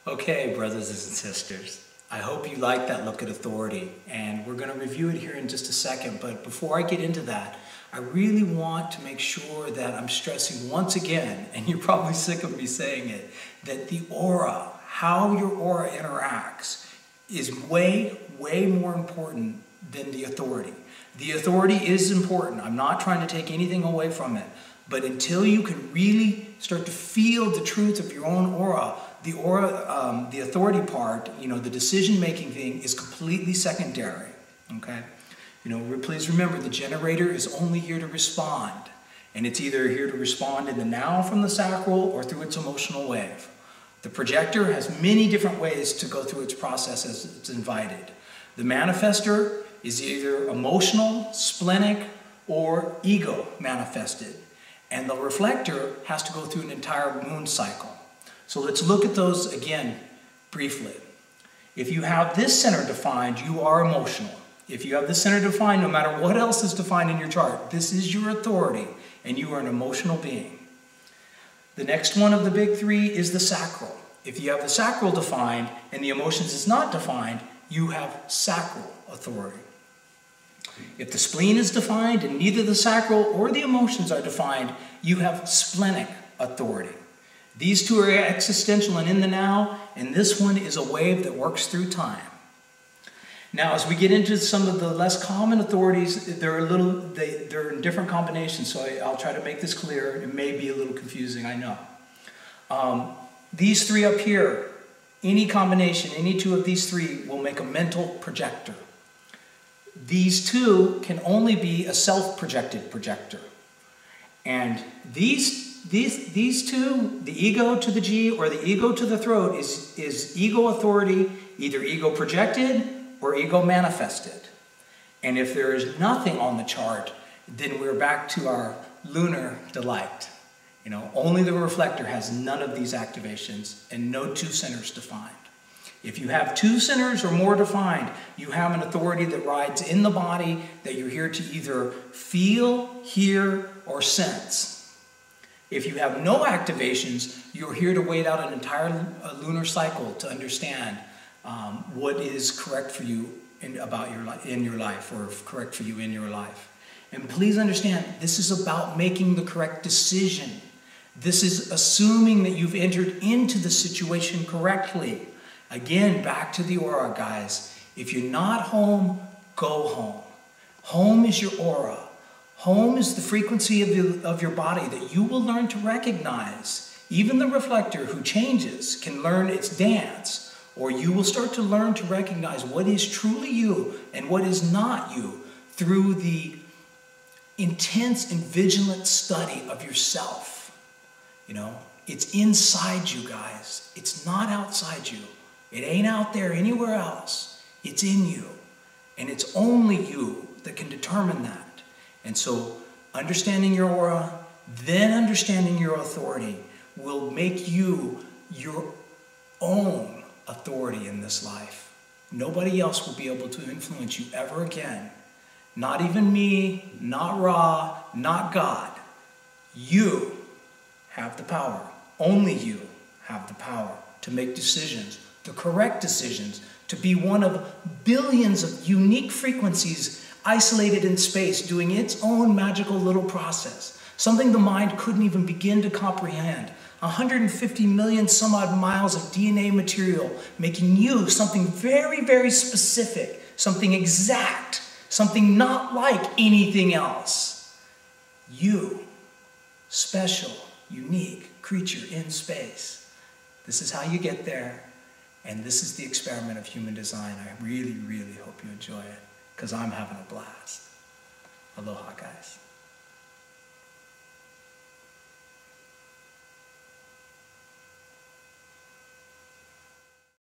Okay, brothers and sisters, I hope you like that look at authority, and we're going to review it here in just a second. But before I get into that, I really want to make sure that I'm stressing once again, and you're probably sick of me saying it, that the aura, how your aura interacts, is way, way more important than the authority. The authority is important. I'm not trying to take anything away from it. But until you can really start to feel the truth of your own aura, the authority part, the decision-making thing is completely secondary, okay? Please remember, the generator is only here to respond. And it's either here to respond in the now from the sacral or through its emotional wave. The projector has many different ways to go through its process as it's invited. The manifester is either emotional, splenic, or ego manifested. And the reflector has to go through an entire moon cycle. So let's look at those again briefly. If you have this center defined, you are emotional. If you have this center defined, no matter what else is defined in your chart, this is your authority, and you are an emotional being. The next one of the big three is the sacral. If you have the sacral defined and the emotions is not defined, you have sacral authority. If the spleen is defined and neither the sacral or the emotions are defined, you have splenic authority. These two are existential and in the now, and this one is a wave that works through time. Now, as we get into some of the less common authorities, they're in different combinations, so I'll try to make this clear. It may be a little confusing, I know. These three up here, any combination, any two of these three will make a mental projector. These two can only be a self-projected projector. And these two, the ego to the G or the ego to the throat, is ego authority, either ego projected or ego manifested. And if there is nothing on the chart, then we're back to our lunar delight. Only the reflector has none of these activations and no two centers defined. If you have two centers or more defined, you have an authority that rides in the body that you're here to either feel, hear, or sense. If you have no activations, you're here to wait out an entire lunar cycle to understand what is correct for you in your life, or correct for you in your life. And please understand, this is about making the correct decision. This is assuming that you've entered into the situation correctly. Again, back to the aura, guys. If you're not home, go home. Home is your aura. Home is the frequency of your body that you will learn to recognize. Even the reflector who changes can learn its dance, or you will start to learn to recognize what is truly you and what is not you through the intense and vigilant study of yourself. It's inside you, guys. It's not outside you. It ain't out there anywhere else. It's in you. And it's only you that can determine that. And so understanding your aura, then understanding your authority will make you your own authority in this life. Nobody else will be able to influence you ever again. Not even me, not Ra, not God. You have the power. Only you have the power to make decisions, the correct decisions, to be one of billions of unique frequencies isolated in space, doing its own magical little process, something the mind couldn't even begin to comprehend. 150 million some odd miles of DNA material, making you something very, very specific, something exact, something not like anything else. You, special, unique creature in space. This is how you get there. And this is the experiment of human design. I really, really hope you enjoy it, because I'm having a blast. Aloha, guys.